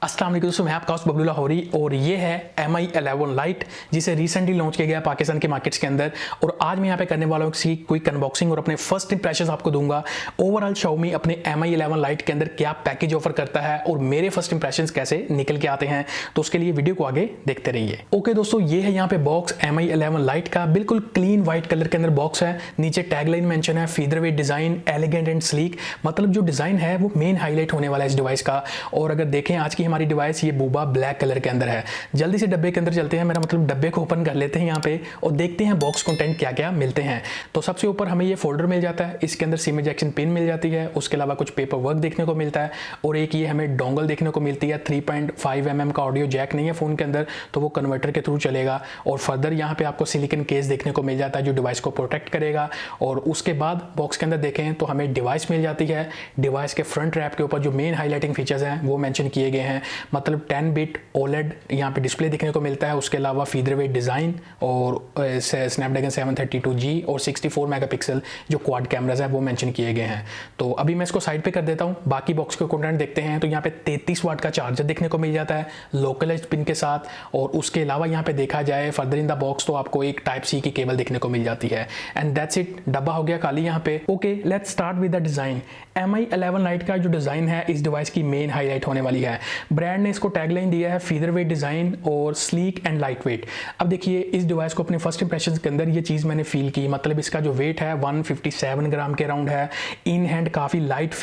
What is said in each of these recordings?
अस्सलाम वालेकुम दोस्तों, मैं आपका होस्ट बबलू लाहौरी और ये है Mi 11 लाइट जिसे रिसेंटली लॉन्च किया गया पाकिस्तान के मार्केट्स के अंदर। और आज मैं यहाँ पे करने वाला हूँ किसी क्विक अनबॉक्सिंग और अपने फर्स्ट इंप्रेशंस आपको दूंगा। ओवरऑल Xiaomi अपने Mi 11 लाइट के अंदर क्या पैकेज ऑफर करता है और मेरे फर्स्ट इंप्रेशंस कैसे निकल के आते हैं, तो उसके लिए वीडियो को आगे देखते रहिए। ओके दोस्तों, ये है यहाँ पे बॉक्स Mi 11 लाइट का, बिल्कुल क्लीन व्हाइट कलर के अंदर बॉक्स है। नीचे टैगलाइन मेंशन है featherweight design, elegant and sleek. मतलब जो डिजाइन है वो मेन हाईलाइट होने वाला है इस डिवाइस का। और अगर देखें आज की हमारी डिवाइस ये बूबा ब्लैक कलर के अंदर है। जल्दी से डब्बे के अंदर चलते हैं, मेरा मतलब डब्बे को ओपन कर लेते हैं यहाँ पे और देखते हैं बॉक्स कंटेंट क्या क्या मिलते हैं। तो सबसे ऊपर हमें ये फोल्डर मिल जाता है, इसके अंदर सिम इजेक्शन पिन मिल जाती है, उसके अलावा कुछ पेपर वर्क देखने को मिलता है और एक ये हमें डोंगल देखने को मिलती है। 3.5 mm का ऑडियो जैक नहीं है फोन के अंदर, तो वो कन्वर्टर के थ्रू चलेगा। और फर्दर यहाँ पे आपको सिलिकॉन केस देखने को मिल जाता है जो डिवाइस को प्रोटेक्ट करेगा। और उसके बाद बॉक्स के अंदर देखें तो हमें डिवाइस मिल जाती है। डिवाइस के फ्रंट रैप के ऊपर जो मेन हाईलाइटिंग फीचर्स हैं वो मेंशन किए गए हैं। मतलब 10 बिट OLED यहाँ पे डिस्प्ले देखने को मिलता है। उसके अलावा featherweight डिज़ाइन और Snapdragon 732G और 64 मेगापिक्सल जो क्वाड कैमराज है वो मेंशन किए गए हैं। तो अभी मैं इसको साइड पे कर देता हूँ, बाकी बॉक्स के कंटेंट देखते हैं। तो यहाँ पे 33 वाट का चार्जर देखने को मिल जाता है लोकलाइज्ड पिन के साथ। और उसके अलावा यहाँ पे देखा जाए फर्दर इन द बॉक्स तो आपको एक Type-C की केबल देखने को मिल जाती है। एंड दैट्स इट, डब्बा हो गया खाली यहाँ पे। Okay, let's start with the design. Mi 11 light का जो डिज़ाइन है इस डिवाइस की मेन हाईलाइट होने वाली है। ब्रांड ने इसको टैगलाइन दिया है featherweight डिज़ाइन और स्लीक एंड लाइट वेट। अब देखिए इस डिवाइस को अपने फर्स्ट इंप्रेशन के अंदर ये चीज़ मैंने फील की। मतलब इसका जो वेट है 157 ग्राम के अराउंड है। इन हैंड काफ़ी लाइट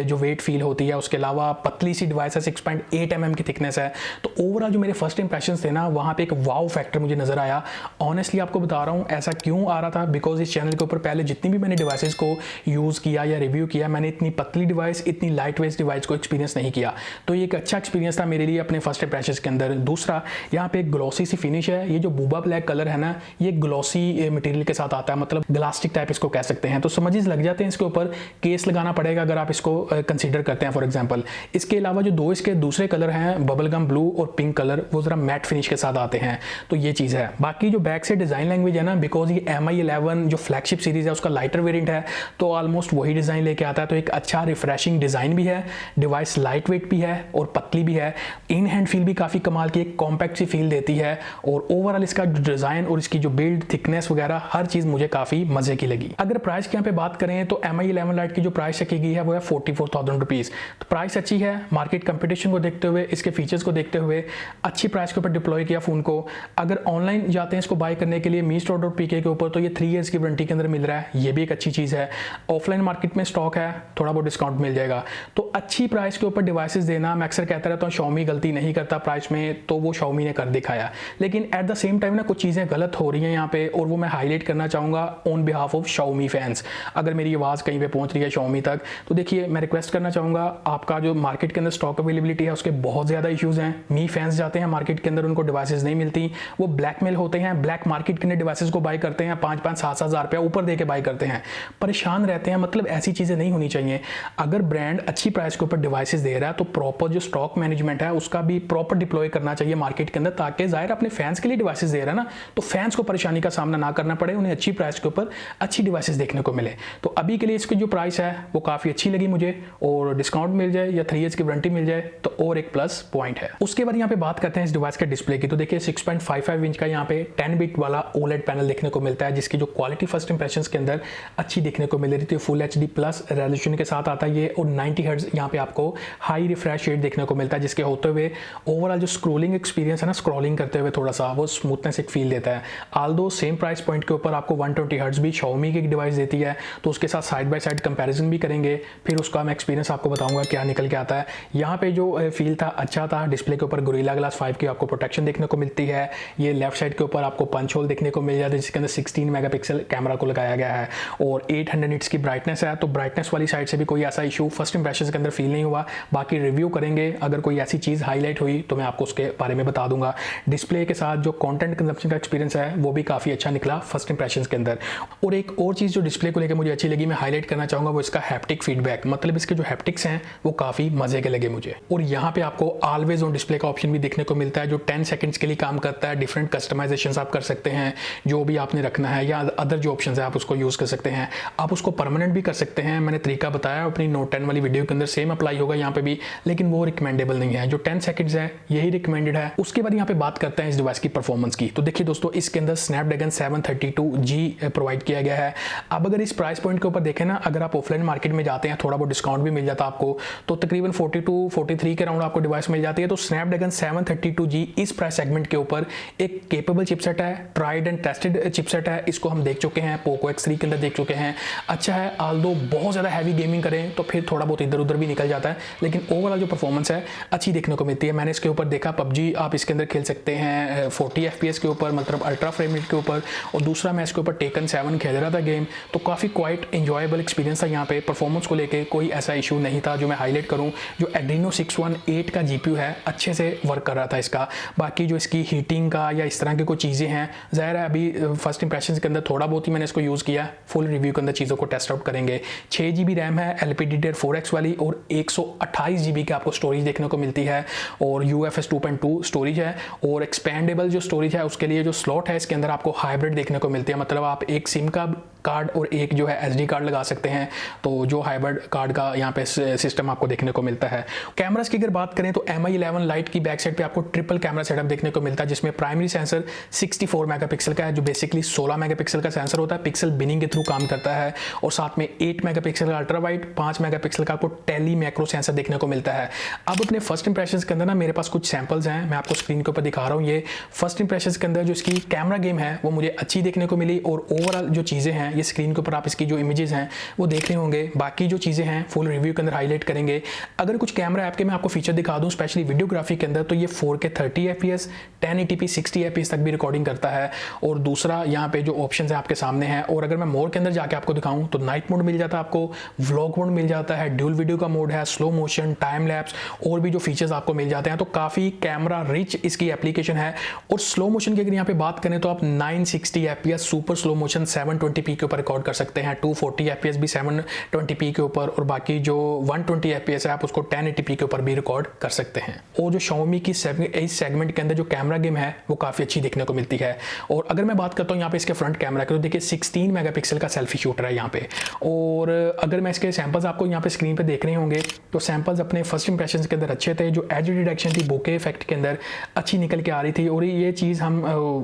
जो वेट फील होती है। उसके अलावा पतली सी डिवाइस है, 6.8 mm की थिकनेस है। तो ओवरऑल जो मेरे फर्स्ट इंप्रेशन थे ना, वहाँ पे एक वाव फैक्टर मुझे नजर आया। ऑनेस्टली आपको बता रहा हूँ ऐसा क्यों आ रहा था, बिकॉज इस चैनल के ऊपर पहले जितनी भी मैंने डिवाइसेस को यूज़ किया या रिव्यू किया, मैंने इतनी पतली डिवाइस, इतनी लाइट वेट डिवाइस को एक्सपीरियंस नहीं किया। तो ये एक अच्छा एक्सपीरियंस था मेरे लिए अपने फर्स्ट इंप्रेशन के अंदर। दूसरा, यहाँ पे एक ग्लॉसी सी फिनिश है। ये जो बूबा ब्लैक कलर है ना, ये ग्लॉसी मटेरियल के साथ आता है, मतलब ग्लास्टिक टाइप इसको कह सकते हैं। तो समझिए लग जाते हैं, इसके ऊपर केस लगाना पड़ेगा अगर आप इसको कंसीडर करते हैं फॉर एग्जांपल। इसके अलावा जो दो इसके दूसरे कलर हैं बबल गम ब्लू और पिंक कलर, वो जरा मैट फिनिश के साथ आते हैं। तो ये चीज़ है। बाकी जो बैक से डिज़ाइन लैंग्वेज है ना, बिकॉज ये Mi 11 जो फ्लैगशिप सीरीज है उसका लाइटर वेरिएंट है, तो ऑलमोस्ट वही डिज़ाइन लेके आता है। तो एक अच्छा रिफ्रेशिंग डिज़ाइन भी है, डिवाइस लाइट वेट भी है और पतली भी है। इन हैंड फील भी काफ़ी कमाल की, एक कॉम्पैक्ट सी फील देती है। और ओवरऑल इसका जो डिज़ाइन और इसकी जो बिल्ड थिकनेस वगैरह हर चीज़ मुझे काफ़ी मज़े की लगी। अगर प्राइस के यहाँ पे बात करें तो Mi 11 लाइट की जो प्राइस रखी गई है वो है 44,000 रुपीज़। तो प्राइस अच्छी है, मार्केट कंपटीशन को देखते हुए, इसके फीचर्स को देखते हुए अच्छी प्राइस के ऊपर डिप्लॉय किया फ़ोन को। अगर ऑनलाइन जाते हैं इसको बाय करने के लिए mi-store.pk के ऊपर, तो ये 3 ईयर्स की वारंटी के अंदर मिल रहा है, ये भी एक अच्छी चीज़ है। ऑफलाइन मार्केट में स्टॉक है, थोड़ा बहुत डिस्काउंट मिल जाएगा। तो अच्छी प्राइस के ऊपर डिवाइसेस देना, मैं अक्सर कहता रहता हूँ Xiaomi गलती नहीं करता प्राइस में, तो वो Xiaomi ने कर दिखाया। लेकिन एट द सेम टाइम ना कुछ चीज़ें गलत हो रही हैं यहाँ पे, और वो मैं हाईलाइट करना चाहूँगा on behalf of Xiaomi fans. अगर मेरी आवाज़ कहीं पे पहुँच रही है Xiaomi तक, तो देखिए मैं रिक्वेस्ट करना चाहूँगा, आपका जो मार्केट के अंदर स्टॉक अवेलेबिलिटी है उसके बहुत ज़्यादा इश्यूज़ हैं। मी फैंस जाते हैं मार्केट के अंदर, उनको डिवाइसेस नहीं मिलती, वो ब्लैकमेल होते हैं, ब्लैक मार्केट के अंदर डिवाइसेस को बाय करते हैं, 5-5, 7-7 हज़ार रुपया ऊपर दे के बाय करते हैं, परेशान रहते हैं। मतलब ऐसी चीज़ें नहीं होनी चाहिए। अगर ब्रांड अच्छी प्राइस के ऊपर डिवाइसेस दे रहा है तो प्रॉपर जो स्टॉक मैनेजमेंट है उसका भी प्रॉपर डिप्लॉय करना चाहिए मार्केट के अंदर, ताकि जाहिर अपने फैंस के लिए डिवाइसेस दे रहा है ना, तो फैंस को परेशानी का सामना ना करना पड़े, उन्हें अच्छी प्राइस के ऊपर अच्छी डिवाइसेस देखने को मिले। तो अभी के लिए इसकी जो प्राइस है वो काफ़ी अच्छी लगी मुझे, और डिस्काउंट मिल जाए या 3 ईयर्स की वारंटी मिल जाए तो और एक प्लस पॉइंट है। उसके बाद यहाँ पे बात करते हैं इस डिवाइस के डिस्प्ले की। तो देखिए 6.55 इंच का यहाँ पे 10 बिट वाला OLED पैनल देखने को मिलता है, जिसकी जो क्वालिटी फर्स्ट इंप्रेशन के अंदर अच्छी देखने को मिल रही थी। फुल HD प्लस रेजोल्यूशन के साथ आता है ये, और 90 हर्ट्ज यहाँ पे आपको हाई रिफ्रेश रेट देखने को मिलता है, जिसके होते हुए ओवरऑल जो स्क्रोलिंग एक्सपीरियंस है ना, स्क्रॉलिंग करते हुए थोड़ा सा वो स्मूथनेस एक फील देता है। आल्दो सेम प्राइस पॉइंट के ऊपर आपको 120 हर्ट्ज भी Xiaomi की एक डिवाइस देती है, तो उसके साथ साइड बाय साइड कंपैरिजन भी करेंगे, फिर उसका मैं एक्सपीरियंस आपको बताऊंगा क्या निकल के आता है। यहाँ पे जो फील था अच्छा था। डिस्प्ले के ऊपर गोरिल्ला ग्लास 5 की आपको प्रोटेक्शन देखने को मिलती है। ये लेफ्ट साइड के ऊपर आपको पंच होल देखने को मिल जाता है, जिसके अंदर 16 मेगापिक्सल कैमरा को लगाया गया है, और 800 निट्स की ब्राइटनेस है। तो ब्राइटनेस वाली साइड से भी कोई ऐसा इशू फर्स्ट इंप्रेशन के अंदर फील नहीं हुआ। बाकी रिव्यू करेंगे, अगर कोई ऐसी चीज़ हाईलाइट हुई तो मैं आपको उसके बारे में बता दूंगा। डिस्प्ले के साथ जो कंटेंट कंजप्शन का एक्सपीरियंस है वो भी काफ़ी अच्छा निकला फर्स्ट इंप्रेशन के अंदर। और एक और चीज़ जो डिस्प्ले को लेकर मुझे अच्छी लगी, मैं हाईलाइट करना चाहूँगा, वो इसका हैप्टिक फीडबैक। मतलब इसके जो हैप्टिक्स हैं वो काफ़ी मजे के लगे मुझे। और यहाँ पे आपको ऑलवेज ऑन डिस्प्ले का ऑप्शन भी देखने को मिलता है, जो 10 सेकंड्स के लिए काम करता है। डिफरेंट कस्टमाइजेशन आप कर सकते हैं, जो भी आपने रखना है, या अदर जो ऑप्शन है आप उसको यूज़ कर सकते हैं। आप उसको परमानेंट भी कर सकते हैं, मैंने तरीका बताया अपनी नोट 10 वाली वीडियो के अंदर, सेम अप्लाई होगा यहाँ पे भी, लेकिन वो रिकमेंडेबल रिकमेंडेबल नहीं है। जो 10 सेकंड्स है यही रिकमेंडेड है। उसके बाद यहाँ पे बात करते हैं इस डिवाइस की परफॉर्मेंस की। तो देखिए दोस्तों, इसके अंदर स्नैपड्रैगन 732G प्रोवाइड किया गया है। अब अगर इस प्राइस पॉइंट के ऊपर देखें ना, अगर आप ऑफलाइन मार्केट में जाते हैं थोड़ा बहुत डिस्काउंट भी मिल जाता है आपको, तो तकरीबन 42-43 के राउंड आपको डिवाइस मिल जाती है। तो स्नैपड्रैगन 732G इस प्राइस सेगमेंट के ऊपर एक केपेबल चिपसेट है, ट्राइड एंड टेस्टेड चिपसेट है। इसको हम देख चुके हैं, पोको X3 के अंदर देख चुके हैं। अच्छा है, आल्दो बहुत ज़्यादा हैवी गेमिंग करें तो फिर थोड़ा बहुत इधर उधर भी निकल जाता है, लेकिन ओवरऑल जो परफॉर्मेंस है अच्छी देखने को मिलती है। मैंने इसके ऊपर देखा पबजी आप इसके अंदर खेल सकते हैं 40 FPS के ऊपर, मतलब अल्ट्रा फ्रेम रेट के ऊपर। और दूसरा मैं इसके ऊपर टेकन 7 खेल रहा था गेम, तो काफ़ी क्वाइट इंजॉयबल एक्सपीरियंस था। यहाँ पे परफॉर्मेंस को लेके कोई ऐसा इशू नहीं था। जो मैं हाईलाइट करूँ, जो एड्रीनो 618 का GPU है अच्छे से वर्क कर रहा था इसका। बाकी जो इसकी हीटिंग का या इस तरह की कोई चीज़ें हैं, ज़ाहिर है अभी फर्स्ट इंप्रेशन के अंदर थोड़ा बहुत ही मैंने इसको यूज़ किया, फुल रिव्यू के अंदर चीज़ों को टेस्ट आउट करेंगे। 6GB रैम है LPDDR4X वाली, और 128GB की आपको स्टोरेज देखने को मिलती है, और UFS 2.2 स्टोरेज है। और एक्सपेंडेबल जो स्टोरेज है उसके लिए जो स्लॉट है इसके अंदर आपको हाइब्रिड देखने को मिलती है, मतलब आप एक सिम का कार्ड और एक जो है SD कार्ड लगा सकते हैं। तो जो हाइब्रिड कार्ड का यहाँ पे सिस्टम आपको देखने को मिलता है। कैमरास की अगर बात करें तो Mi 11 Lite की बैक साइड पे आपको ट्रिपल कैमरा सेटअप देखने को मिलता है, जिसमें प्राइमरी सेंसर 64 मेगापिक्सल का है, जो बेसिकली 16 मेगापिक्सल का सेंसर होता है, पिक्सल बिनिंग के थ्रू काम करता है। और साथ में 8 मेगापिक्सल का अल्ट्रा वाइड, 5 मेगापिक्सल का आपको टेली मैक्रो सेंसर देखने को मिलता है। अब अपने फर्स्ट इंप्रेशन के अंदर ना मेरे पास कुछ सैंपल्स हैं, मैं आपको स्क्रीन के ऊपर दिखा रहा हूँ। ये फर्स्ट इंप्रेशन के अंदर जो इसकी कैमरा गेम है वो मुझे अच्छी देखने को मिली, और ओवरऑल जो चीज़ें हैं ये स्क्रीन के ऊपर आप इसकी जो इमेजेस हैं वो देख रहे होंगे। बाकी जो चीज़ें हैं फुल रिव्यू के अंदर हाईलाइट करेंगे। अगर कुछ कैमरा ऐप के मैं आपको फीचर दिखा दूं, स्पेशली वीडियोग्राफी के अंदर, तो ये 4K 30 FPS 1080p 60 FPS तक भी रिकॉर्डिंग करता है। और दूसरा यहाँ पे जो ऑप्शन है आपके सामने हैं। और अगर मैं मोड के अंदर जाके आपको दिखाऊं तो नाइट मोड मिल जाता है आपको, व्लॉग मोड मिल जाता है, ड्यूल वीडियो का मोड है, स्लो मोशन, टाइम लैप्स, और भी जो फीचर्स आपको मिल जाते हैं। तो काफ़ी कैमरा रिच इसकी एप्लीकेशन है। और स्लो मोशन की अगर यहाँ पे बात करें तो आप 960 FPS super slow motion 720p के ऊपर रिकॉर्ड कर सकते हैं, 240 FPS भी 720p के ऊपर, और बाकी जो 120 FPS है आप उसको 1080p के ऊपर भी रिकॉर्ड कर सकते हैं। और जो Xiaomi की इस सेगमेंट के अंदर जो कैमरा गेम है वो काफ़ी अच्छी देखने को मिलती है। और अगर मैं बात करता हूँ यहाँ पे इसके फ्रंट कैमरा की, तो देखिए 16 मेगापिक्सल का सेल्फी शूटर है यहाँ पे। और अगर मैं इसके सैंपल्स आपको यहाँ पे स्क्रीन पे देख रहे होंगे, तो सैंपल्स अपने फर्स्ट इंप्रेशन के अंदर अच्छे थे। जो एज डिटेक्शन थी बोके इफेक्ट के अंदर अच्छी निकल के आ रही थी, और ये चीज़ हम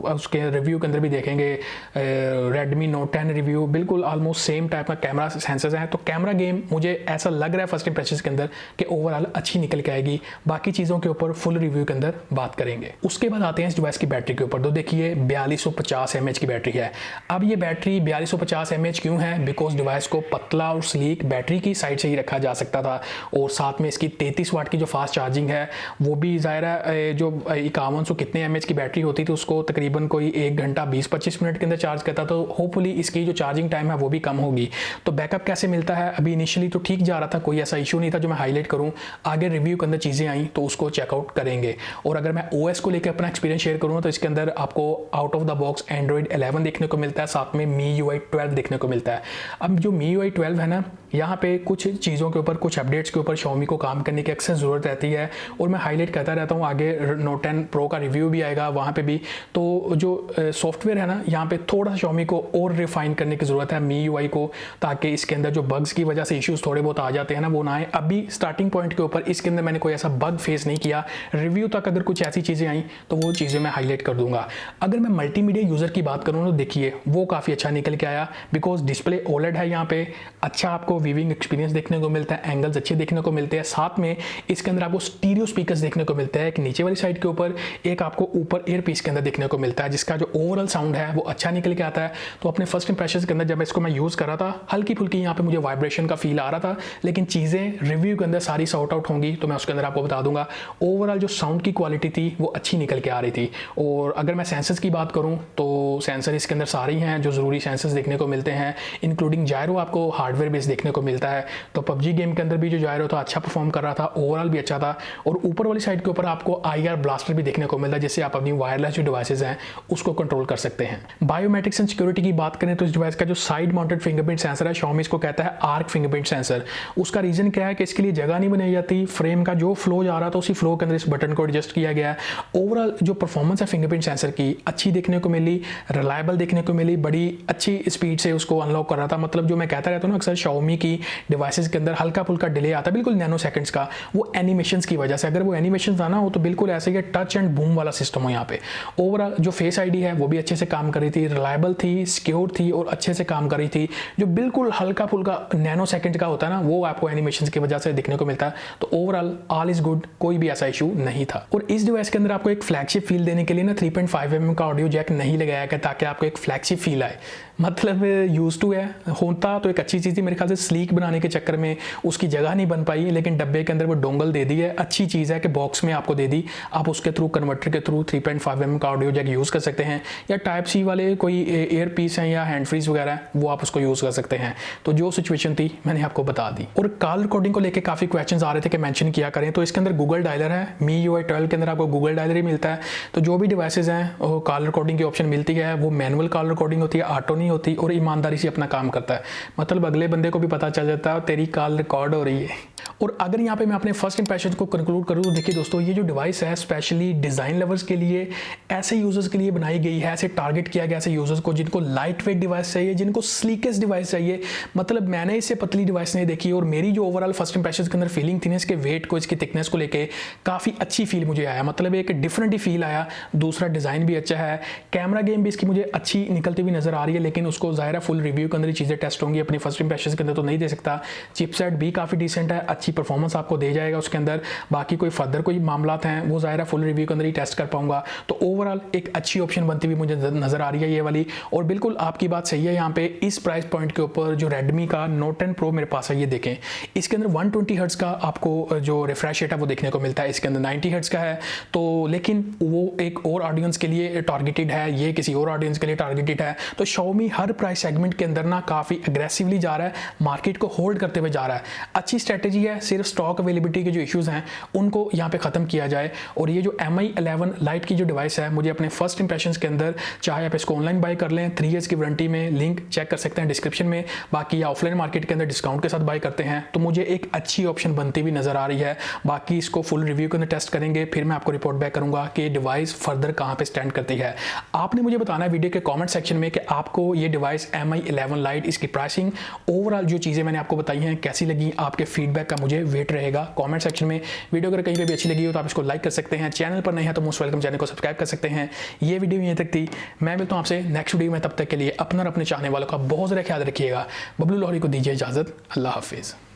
उसके रिव्यू के अंदर भी देखेंगे। Redmi Note 10 रिव्यू बिल्कुल ऑलमोस्ट सेम टाइप का कैमरा सेंसर्स हैं। तो कैमरा गेम मुझे ऐसा लग रहा है फर्स्ट इंप्रेशन के अंदर कि ओवरऑल अच्छी निकल के आएगी। बाकी चीज़ों के ऊपर फुल रिव्यू के अंदर बात करेंगे। उसके बाद आते हैं इस डिवाइस की बैटरी के ऊपर। तो देखिए 4250 mAh की बैटरी है। अब ये बैटरी 4250 mAh क्यों है? बिकॉज डिवाइस को पतला और स्लीक बैटरी की साइड से ही रखा जा सकता था, और साथ में इसकी 33 वाट की जो फास्ट चार्जिंग है वो भी ज़ाहिर है जो 5100 कितने mAh की बैटरी होती थी उसको तकरीबन कोई 1 घंटा 20-25 मिनट के अंदर चार्ज करता, तो होपफुली इसकी जो चार्जिंग टाइम है वो भी कम होगी। तो बैकअप कैसे मिलता है? अभी इनिशियली तो ठीक जा रहा था, कोई ऐसा इशू नहीं था जो मैं हाईलाइट करूं। आगे रिव्यू के अंदर चीज़ें आई तो उसको चेकआउट करेंगे। और अगर मैं OS को लेकर अपना एक्सपीरियंस शेयर करूँ तो इसके अंदर आपको out of the box Android 11 देखने को मिलता है, साथ में MIUI 12 देखने को मिलता है। अब जो MIUI 12 है ना, यहाँ पे कुछ चीज़ों के ऊपर, कुछ अपडेट्स के ऊपर Xiaomi को काम करने की अक्सर ज़रूरत रहती है, और मैं हाईलाइट करता रहता हूँ। आगे Note 10 Pro का रिव्यू भी आएगा, वहाँ पे भी तो जो सॉफ्टवेयर है ना, यहाँ पे थोड़ा सा Xiaomi को और रिफाइन करने की ज़रूरत है MIUI को, ताकि इसके अंदर जो बग्स की वजह से इश्यूज़ थोड़े बहुत आ जाते हैं ना वो ना आए। अभी स्टार्टिंग पॉइंट के ऊपर इसके अंदर मैंने कोई ऐसा बग फेस नहीं किया। रिव्यू तक अगर कुछ ऐसी चीज़ें आई तो वो चीज़ें मैं हाईलाइट कर दूंगा। अगर मैं मल्टीमीडिया यूज़र की बात करूँ तो देखिए वो काफ़ी अच्छा निकल के आया, बिकॉज डिस्प्ले OLED है यहाँ पे, अच्छा आपको वीविंग एक्सपीरियंस देखने को मिलता है, एंगल्स अच्छे देखने को मिलते हैं। साथ में इसके अंदर आपको स्टीरियो स्पीकर्स देखने को मिलता है, एक नीचे वाली साइड के ऊपर, एक आपको ऊपर ईयर पीस के अंदर देखने को मिलता है, जिसका जो ओवरऑल साउंड है वो अच्छा निकल के आता है। तो अपने फर्स्ट इंप्रेशन के अंदर जब इसको मैं यूज़ कर रहा था, हल्की फुल्की यहाँ पे मुझे वाइब्रेशन का फील आ रहा था, लेकिन चीज़ें रिव्यू के अंदर सारी सॉर्ट आउट होंगी तो मैं उसके अंदर आपको बता दूंगा। ओवरऑल जो साउंड की क्वालिटी थी वो अच्छी निकल के आ रही थी। और अगर मैं सेंसर्स की बात करूँ तो सेंसर इसके अंदर सारे ही हैं जो ज़रूरी सेंसर्स देखने को मिलते हैं, इंक्लूडिंग जायरो आपको हार्डवेयर बेस देखने को मिलता है। तो PUBG गेम के अंदर भी जो जायरो था अच्छा परफॉर्म कर रहा था, ओवरऑल भी अच्छा था। और ऊपर वाली साइड के ऊपर आपको IR ब्लास्टर भी देखने को मिलता है, जिससे आप अपनी वायरलेस जो डिवाइसेज हैं उसको कंट्रोल कर सकते हैं। बायोमेट्रिक्स एंड सिक्योरिटी की बात करें तो इस डिवाइस का जो साइड माउंटेड फिंगरप्रिंट सेंसर है, Xiaomi इसको कहता है आर्क फिंगरप्रिंट सेंसर। उसका रीजन क्या है कि इसके लिए जगह नहीं बनाई जाती, फ्रेम का जो फ्लो जा रहा था उसी फ्लो के अंदर इस बटन को एडजस्ट किया गया है। ओवरऑल जो परफॉर्मेंस है फिंगरप्रिंट सेंसर की अच्छी देखने को मिली, रिलायबल देखने को मिली, बड़ी अच्छी स्पीड से उसको अनलॉक कर रहा था। मतलब जो मैं कहता रहता हूँ ना अक्सर Xiaomi की डिवाइसेस के अंदर हल्का फुल्का डिले आता है बिल्कुल नैनो सेकंड्स का, वो एनिमेशंस की वजह से। अगर वो एनिमेशंस आना हो तो बिल्कुल ऐसे ही टच एंड बूम वाला सिस्टम हो यहाँ पे। ओवरऑल जो फेस आईडी है वो भी अच्छे से काम कर रही थी, रिलायबल थी, सिक्योर थी और अच्छे से काम कर रही थी। जो बिल्कुल हल्का फुल्का नैनो सेकंड का होता है ना, वो आपको एनिमेशंस की वजह से देखने को मिलता है। तो ओवरऑल ऑल इज गुड, कोई भी ऐसा इशू नहीं था। और इस डिवाइस के अंदर आपको एक फ्लैगशिप फील देने के लिए ना 3.5mm का ऑडियो जैक नहीं लगाया गया ताकि आपको एक फ्लैगशिप फील आए। मतलब यूज टू है, होता तो एक अच्छी चीज़ थी। मेरे ख्याल से स्लीक बनाने के चक्कर में उसकी जगह नहीं बन पाई, लेकिन डब्बे के अंदर वो डोंगल दे दी है। अच्छी चीज़ है कि बॉक्स में आपको दे दी, आप उसके थ्रू कन्वर्टर के थ्रू 3.5mm का ऑडियो जैक यूज़ कर सकते हैं, या टाइप सी वाले कोई एयर पीस हैं या हैंड फ्रीज वगैरह है वो आप उसको यूज़ कर सकते हैं। तो जो सिचुएशन थी मैंने आपको बता दी। और कॉल रिकॉर्डिंग को लेकर काफ़ी क्वेश्चन आ रहे थे कि मेंशन किया करें, तो इसके अंदर गूगल डायलर है। मी UI 12 के अंदर आपको गूगल डायलर ही मिलता है। तो जो भी डिवाइसेज हैं वो कॉल रिकॉर्डिंग की ऑप्शन मिलती है, वो मैनुअल कॉल रिकॉर्डिंग होती है, ऑटो नहीं होती, और ईमानदारी से अपना काम करता है। मतलब अगले बंदे को भी पता चल जाता है तेरी कॉल रिकॉर्ड हो रही है। और अगर यहाँ पे मैं अपने फर्स्ट इंप्रेशन को कंक्लूड करूँ तो देखिए दोस्तों, ये जो डिवाइस है स्पेशली डिज़ाइन लवर्स के लिए, ऐसे यूजर्स के लिए बनाई गई है, ऐसे टारगेट किया गया ऐसे यूजर्स को जिनको लाइट वेट डिवाइस चाहिए, जिनको स्लीकेस्ट डिवाइस चाहिए। मतलब मैंने इससे पतली डिवाइस नहीं देखी, और मेरी जो ओवरऑल फर्स्ट इंप्रेशन के अंदर फीलिंग थी ना इसके वेट को, इसकी थिकनेस को लेके काफ़ी अच्छी फील मुझे आया। मतलब एक डिफरेंट ही फील आया। दूसरा डिज़ाइन भी अच्छा है, कैमरा गेम भी इसकी मुझे अच्छी निकलती हुई नजर आ रही है, लेकिन उसको ज़ाहिर है फुल रिव्यू के अंदर चीज़ें टेस्ट होंगी, अपनी फर्स्ट इंप्रेशन के अंदर तो नहीं दे सकता। चिपसेट भी काफ़ी डिसेंट है, अच्छी परफॉर्मेंस आपको दे जाएगा उसके अंदर। बाकी कोई फर्दर कोई मामलात हैं वो ज़ाहिर है फुल रिव्यू के अंदर ही टेस्ट कर पाऊंगा। तो ओवरऑल एक अच्छी ऑप्शन बनती हुई मुझे नज़र आ रही है ये वाली। और बिल्कुल आपकी बात सही है, यहाँ पे इस प्राइस पॉइंट के ऊपर जो रेडमी का Note 10 Pro मेरे पास है, ये देखें इसके अंदर 120 हर्ट्ज का आपको जो रिफ्रेश रेट है वो देखने को मिलता है। इसके अंदर 90 हर्ट्ज का है, तो लेकिन वो एक और ऑडियंस के लिए टारगेटेड है, ये किसी और ऑडियंस के लिए टारगेटेड है। तो Xiaomi हर प्राइस सेगमेंट के अंदर ना काफ़ी एग्रेसिवली जा रहा है, मार्केट को होल्ड करते हुए जा रहा है। अच्छी स्ट्रेटेजी है, सिर्फ स्टॉक अवेलेबिलिटी के जो इश्यूज हैं उनको यहाँ पे ख़त्म किया जाए। और ये जो Mi 11 Lite की जो डिवाइस है, मुझे अपने फर्स्ट इंप्रेशंस के अंदर, चाहे आप इसको ऑनलाइन बाय कर लें 3 ईयर्स की वारंटी में, लिंक चेक कर सकते हैं डिस्क्रिप्शन में, बाकी ऑफलाइन मार्केट के अंदर डिस्काउंट के साथ बाय करते हैं, तो मुझे एक अच्छी ऑप्शन बनती हुई नजर आ रही है। बाकी इसको फुल रिव्यू के अंदर टेस्ट करेंगे, फिर मैं आपको रिपोर्ट बैक करूंगा कि डिवाइस फर्दर कहाँ पे स्टैंड करती है। आपने मुझे बताना है वीडियो के कमेंट सेक्शन में कि आपको ये डिवाइस Mi 11 Lite, इसकी प्राइसिंग, ओवरऑल जो चीज़ें मैंने आपको बताई हैं कैसी लगी। आपके फीडबैक का मुझे वेट रहेगा कमेंट सेक्शन में। वीडियो अगर कहीं पे भी अच्छी लगी हो तो आप इसको लाइक कर सकते हैं, चैनल पर नहीं है तो मोस्ट वेलकम, चैनल को सब्सक्राइब कर सकते हैं। ये वीडियो यहीं तक थी, मैं मिलता हूँ आपसे नेक्स्ट वीडियो में। तब तक के लिए अपना और अपने चाहने वालों का बहुत ज़्यादा ख्याल रखिएगा। बबलू लाहौरी को दीजिए इजाज़त। अल्लाह हाफिज़।